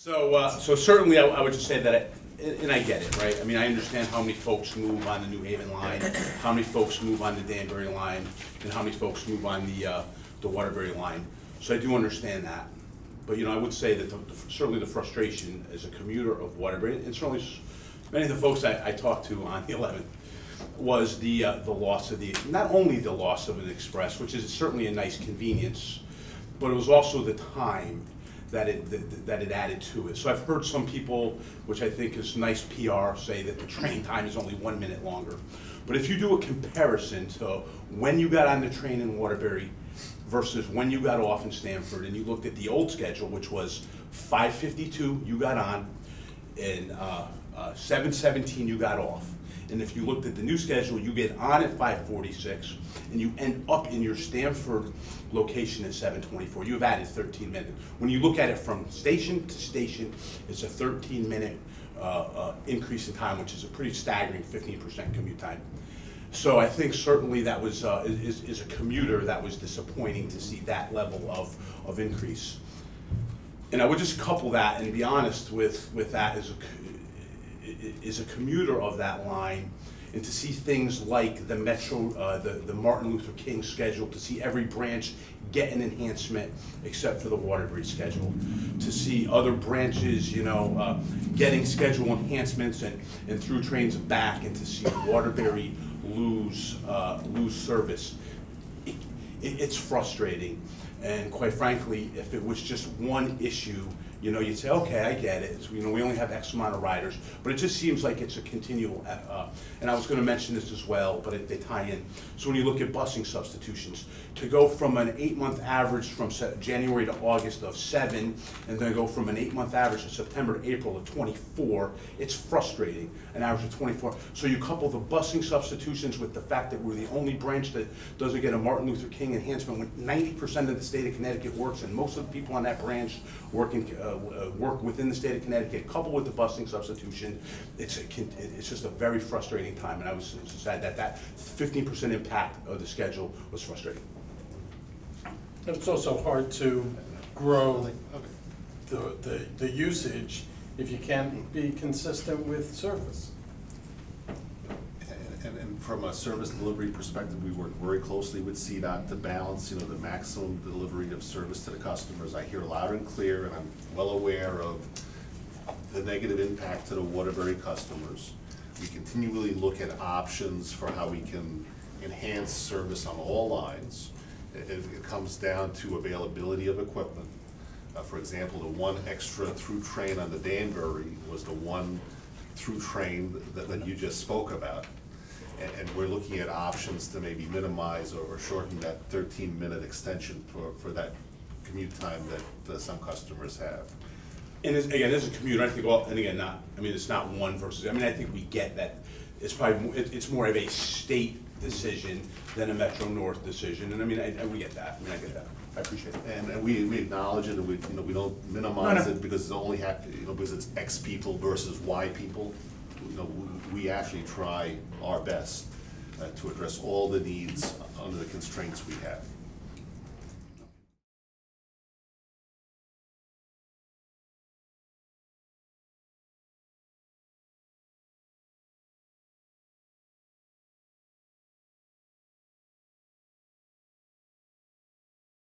So certainly I would just say that, and I get it, right? I mean, I understand how many folks move on the New Haven line, how many folks move on the Danbury line, and how many folks move on the Waterbury line. So I do understand that. But, you know, I would say that certainly the frustration as a commuter of Waterbury, and certainly many of the folks I talked to on the 11th, was the loss of not only the loss of an express, which is certainly a nice convenience, but it was also the time that it added to it. So I've heard some people, which I think is nice PR, say that the train time is only 1 minute longer. But if you do a comparison to when you got on the train in Waterbury versus when you got off in Stamford, and you looked at the old schedule, which was 5:52 you got on, and 7:17 you got off. And if you looked at the new schedule, you get on at 5:46, and you end up in your Stamford location at 7:24. You've added 13 minutes. When you look at it from station to station, it's a 13-minute increase in time, which is a pretty staggering 15% commute time. So I think certainly that was is a commuter that was disappointing to see that level of increase. And I would just couple that and be honest with that is a commuter of that line, and to see things like the Metro, the Martin Luther King schedule, to see every branch get an enhancement except for the Waterbury schedule, to see other branches, you know, getting schedule enhancements and through trains back, and to see Waterbury lose service. It's frustrating, and quite frankly, if it was just one issue, you know, you'd say, okay, I get it. So, you know, we only have X amount of riders, but it just seems like it's a continual. And I was going to mention this as well, but they tie in. So when you look at busing substitutions, to go from an 8-month average from January to August of 7, and then go from an 8-month average of September to April of 24, it's frustrating. An average of 24. So you couple the busing substitutions with the fact that we're the only branch that doesn't get a Martin Luther King enhancement, when 90% of the state of Connecticut works, and most of the people on that branch work within the state of Connecticut, coupled with the busing substitution, it's just a very frustrating time. And I was sad that 15% impact of the schedule was frustrating. It's also hard to grow the usage if you can't be consistent with service. And from a service delivery perspective, we work very closely with CDOT to balance, you know, the maximum delivery of service to the customers. I hear loud and clear, and I'm well aware of the negative impact to the Waterbury customers. We continually look at options for how we can enhance service on all lines. It comes down to availability of equipment. For example, the one extra through train on the Danbury was the one through train that you just spoke about. And we're looking at options to maybe minimize or shorten that 13-minute extension for that commute time that some customers have. And again, as a commuter, I think, well, and again, it's not one versus, I mean, I think we get that it's probably, it's more of a state decision than a Metro North decision, and I mean, we get that. I mean, I get that. I appreciate it. And we acknowledge it, and we don't minimize it because it's only because it's X people versus Y people. You know, we actually try our best to address all the needs under the constraints we have.